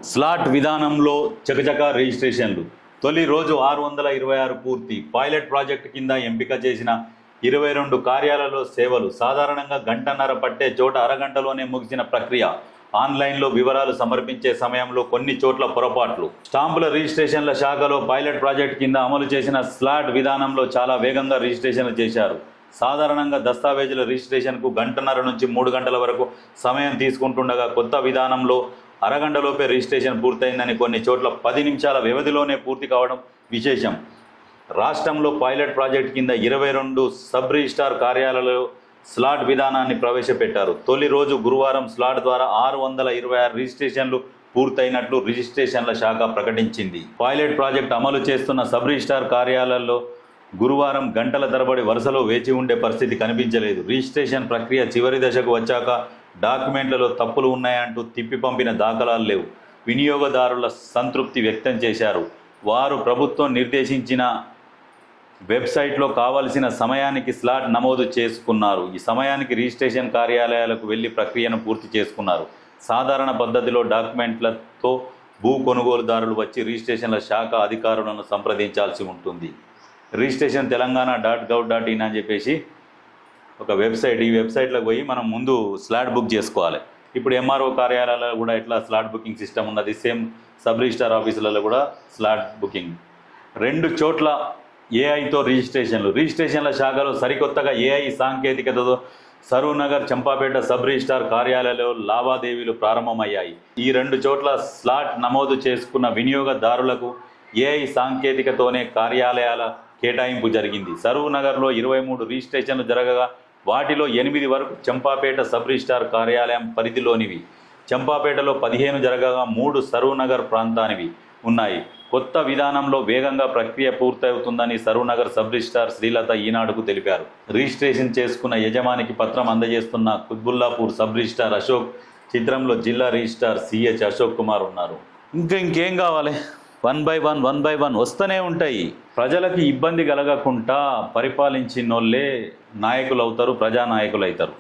Slot విధానంలో చకచకా రిజిస్ట్రేషన్లు. తొలి రోజు 626 పూర్తి. పైలట్ ప్రాజెక్టు కింద ఎంపిక చేసిన 22 కార్యాలయాల్లో సేవలు. సాధారణంగా గంటన్నర పట్టే చోట అరగంటలోనే ముగిసిన ప్రక్రియ. ఆన్లైన్లో వివరాలు సమర్పించే సమయంలో కొన్ని చోట్ల పొరపాట్లు. స్టాంపుల రిజిస్ట్రేషన్ల శాఖలో పైలట్ ప్రాజెక్టు కింద అమలు చేసిన స్లాట్ విధానంలో చాలా వేగంగా రిజిస్ట్రేషన్లు చేశారు. సాధారణంగా దస్తావేజుల రిజిస్ట్రేషన్కు గంటన్నర నుంచి 3 గంటల వరకు సమయం తీసుకుంటుండగా కొత్త విధానంలో అరగంటలోపే రిజిస్ట్రేషన్ పూర్తయిందని, కొన్ని చోట్ల 10 నిమిషాల వ్యవధిలోనే పూర్తి కావడం విశేషం. రాష్ట్రంలో పైలట్ ప్రాజెక్టు కింద 22 సబ్ రిజిస్ట్రార్ కార్యాలయాలలో స్లాట్ విధానాన్ని ప్రవేశపెట్టారు. తొలి రోజు గురువారం స్లాట్ ద్వారా 626 రిజిస్ట్రేషన్లు పూర్తయినట్లు రిజిస్ట్రేషన్ల శాఖ ప్రకటించింది. పైలట్ ప్రాజెక్టు అమలు చేస్తున్న సబ్ రిజిస్ట్రార్ కార్యాలయాల్లో గురువారం గంటల తరబడి వరుసలో వేచి ఉండే పరిస్థితి కనిపించలేదు. రిజిస్ట్రేషన్ ప్రక్రియ చివరి దశకు వచ్చాక డాక్యుమెంట్లలో తప్పులు ఉన్నాయంటూ తిప్పి పంపిన దాఖలాలు లేవు. వినియోగదారుల సంతృప్తి వ్యక్తం చేశారు. వారు ప్రభుత్వం నిర్దేశించిన వెబ్సైట్లో కావలసిన సమయానికి స్లాట్ నమోదు చేసుకున్నారు. ఈ సమయానికి రిజిస్ట్రేషన్ కార్యాలయాలకు వెళ్లి ప్రక్రియను పూర్తి చేసుకున్నారు. సాధారణ పద్ధతిలో డాక్యుమెంట్లతో భూ కొనుగోలుదారులు వచ్చి రిజిస్ట్రేషన్ల శాఖ అధికారులను సంప్రదించాల్సి ఉంటుంది. రిజిస్ట్రేషన్ తెలంగాణ.gov.in అని చెప్పేసి ఒక వెబ్సైట్. ఈ వెబ్సైట్లోకి పోయి మనం ముందు స్లాట్ బుక్ చేసుకోవాలి. ఇప్పుడు ఎంఆర్ఓ కార్యాలయాలలో కూడా ఎట్లా స్లాట్ బుకింగ్ సిస్టమ్ ఉన్నది, సేమ్ సబ్ రిజిస్టార్ ఆఫీసులలో కూడా స్లాట్ బుకింగ్. 2 చోట్ల ఏఐతో రిజిస్ట్రేషన్ల శాఖలో సరికొత్తగా ఏఐ సాంకేతికతతో సరూనగర్, చంపాపేట సబ్ రిజిస్టార్ కార్యాలయాల్లో లావాదేవీలు ప్రారంభమయ్యాయి. ఈ 2 చోట్ల స్లాట్ నమోదు చేసుకున్న వినియోగదారులకు ఏఐ సాంకేతికతోనే కార్యాలయాల కేటాయింపు జరిగింది. సరూనగర్లో 23 రిజిస్ట్రేషన్లు జరగగా వాటిలో 8 వరకు చంపాపేట సబ్ రిజిస్టార్ కార్యాలయం పరిధిలోనివి. చంపాపేటలో 15 జరగగా 3 సరూనగర్ ప్రాంతానివి ఉన్నాయి. కొత్త విధానంలో వేగంగా ప్రక్రియ పూర్తవుతుందని సరూనగర్ సబ్ రిజిస్టార్ శ్రీలత ఈనాడుకు తెలిపారు. రిజిస్ట్రేషన్ చేసుకున్న యజమానికి పత్రం అందజేస్తున్న కుత్బుల్లాపూర్ సబ్ రిజిస్టార్ అశోక్, చిత్రంలో జిల్లా రిజిస్టార్ సిహెచ్ అశోక్ కుమార్ ఉన్నారు. ఇంకేం కావాలి? 1 by 1 వస్తూనే ఉంటాయి. ప్రజలకు ఇబ్బంది కలగకుండా పరిపాలించినోళ్ళే నాయకులు అవుతారు, ప్రజానాయకులు అవుతారు.